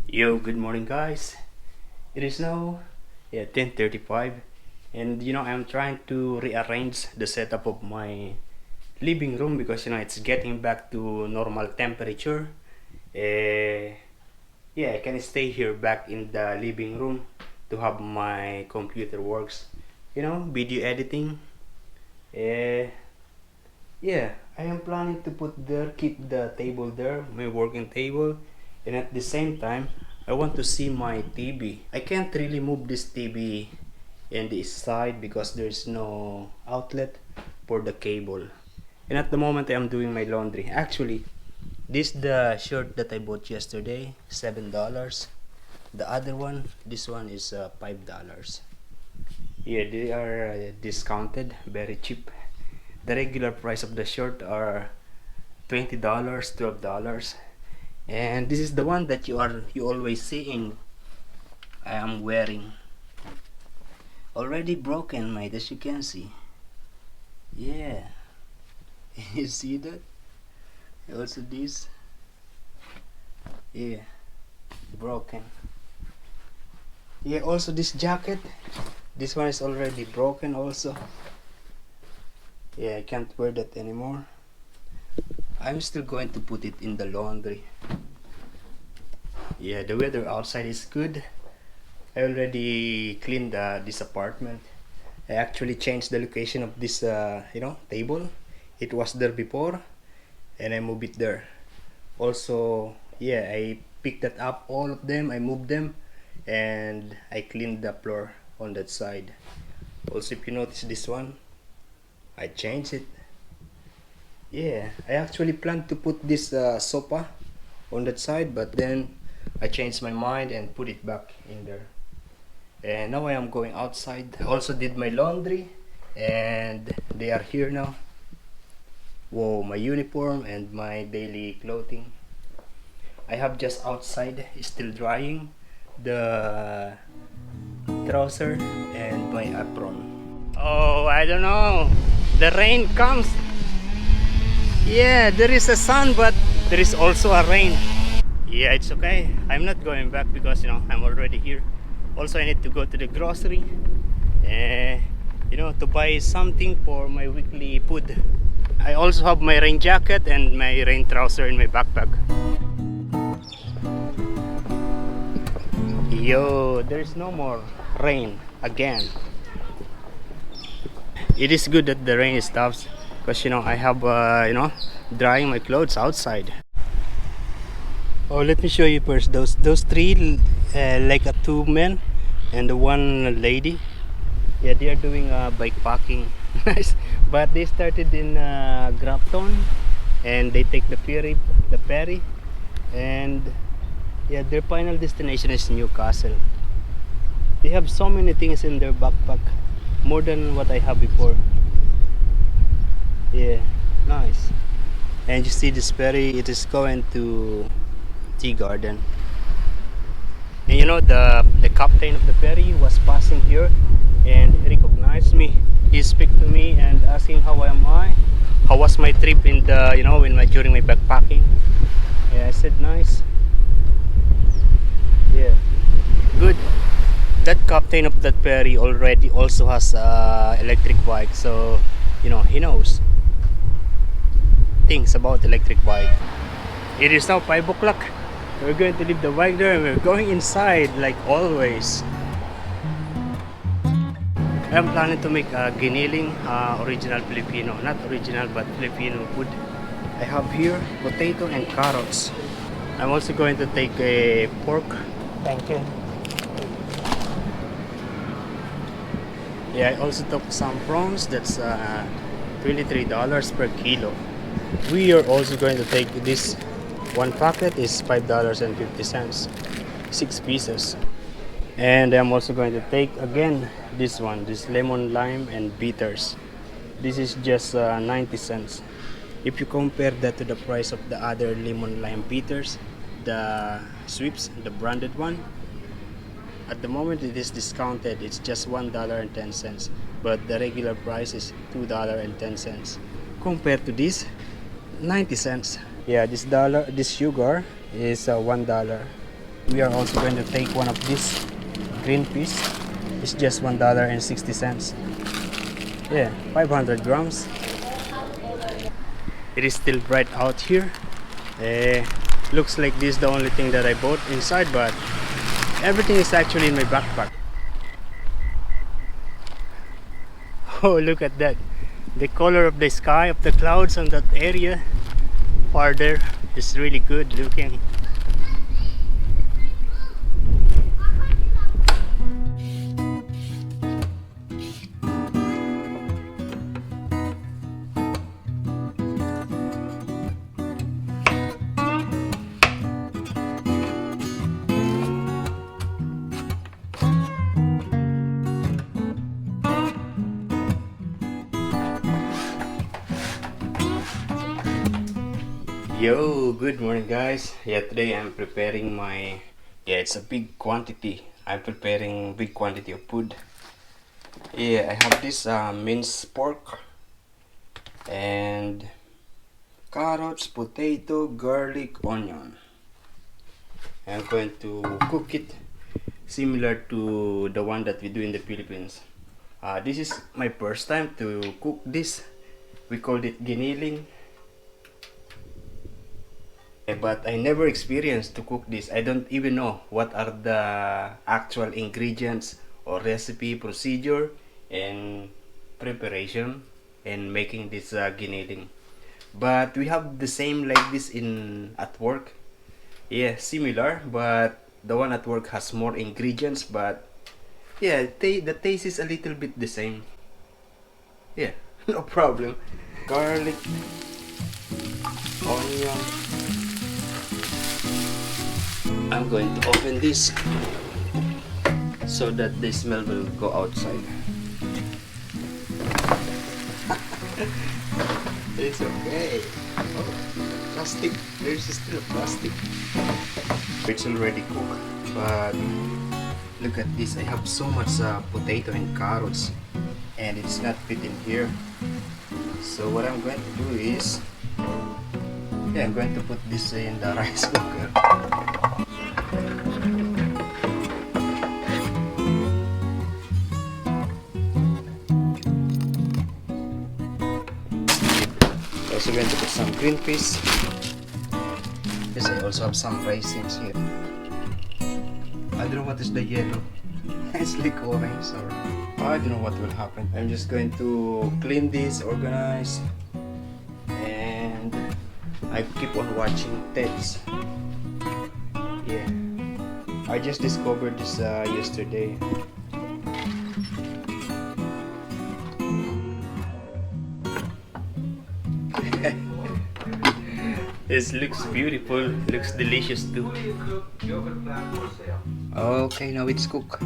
Yo, good morning, guys. It is now 10:35, and I'm trying to rearrange the setup of my living room because it's getting back to normal temperature. Uh, yeah, I can stay here back in the living room to have my computer works. Video editing. Uh, yeah, I am planning to keep the table there, my working table, and at the same time, I want to see my TV. I can't really move this TV in the side because there's no outlet for the cable. And at the moment, I am doing my laundry. Actually, this the shirt that I bought yesterday, $7. The other one, this one is $5. Yeah, they are discounted, very cheap. The regular price of the shirt are $20, $12, and this is the one that you always seeing I am wearing. Already broken, mate, as you can see. Yeah, you see that? Also this, yeah, broken. Yeah, also this jacket. This one is already broken also. Yeah, I can't wear that anymore. I'm still going to put it in the laundry. Yeah, the weather outside is good. I already cleaned this apartment. I actually changed the location of this table. It was there before and I moved it there. Also, yeah, I picked that up, all of them. I moved them and I cleaned the floor on that side. Also, if you notice this one, I changed it. Yeah, I actually planned to put this sofa on that side, but then I changed my mind and put it back in there. And now I am going outside. I also did my laundry and they are here now. Whoa, my uniform and my daily clothing. I have just outside, still drying, the trouser and my apron. Oh, I don't know. The rain comes. Yeah, there is a sun, but there is also a rain. Yeah, it's okay. I'm not going back because I'm already here. Also, I need to go to the grocery, to buy something for my weekly food. I also have my rain jacket and my rain trouser in my backpack. Yo, there's no more rain again. It is good that the rain stops because I have drying my clothes outside. Oh, let me show you first those three, like two men and the one lady. Yeah, they are doing bikepacking. Nice, but they started in Grafton and they take the ferry, and yeah, their final destination is Newcastle. They have so many things in their backpack, more than what I have before. Yeah, nice. And you see this ferry, it is going to tea garden. And the captain of the ferry was passing here and recognized me. He spoke to me and asking how am I, how was my trip in the during my backpacking. Yeah, I said nice. Yeah, good. That captain of that ferry already also has electric bike, so he knows things about electric bike. It is now 5 o'clock. We're going to leave the bike there and we're going inside like always. I'm planning to make a Giniling, original Filipino, not original but Filipino food. I have here potato and carrots. I'm also going to take a pork. Thank you. Yeah, I also took some prawns. That's $23 per kilo. We are also going to take this. One packet is $5.50, 6 pieces. And I'm also going to take again this lemon, lime and bitters. This is just 90 cents. If you compare that to the price of the other lemon, lime, bitters, the sweeps, the branded one, at the moment it is discounted. It's just $1.10, but the regular price is $2.10. Compared to this, 90 cents. Yeah, this sugar is $1. we are also going to take one of these green peas. It's just $1.60. Yeah, 500 grams. It is still bright out here. Looks like this is the only thing that I bought inside, but everything is actually in my backpack. Oh, look at that. The color of the sky, of the clouds on that area far there is really good looking. Yo, good morning guys. Yeah, today I'm preparing my, it's a big quantity. I'm preparing big quantity of food. Yeah, I have this minced pork and carrots, potato, garlic, onion. I'm going to cook it similar to the one that we do in the Philippines. This is my first time to cook this. We called it Giniling. But I never experienced to cook this. I don't even know what are the actual ingredients or recipe procedure and preparation and making this giniling. But we have the same like this in at work. Yeah, similar, but the one at work has more ingredients. But yeah, the taste is a little bit the same. Yeah, no problem. Garlic, onion. I'm going to open this so that the smell will go outside. It's okay. Oh, plastic. There's still plastic. It's already cooked, but look at this. I have so much potato and carrots, and it's not fitting here. So what I'm going to do is, I'm going to put this in the rice cooker. Also going to put some green peas. Yes, I also have some raisins here. I don't know what is the yellow. It's like orange or I don't know what will happen. I'm just going to clean this, organize, and I keep on watching Ted's. Yeah, I just discovered this yesterday. This looks beautiful, looks delicious too. Okay, now it's cooked.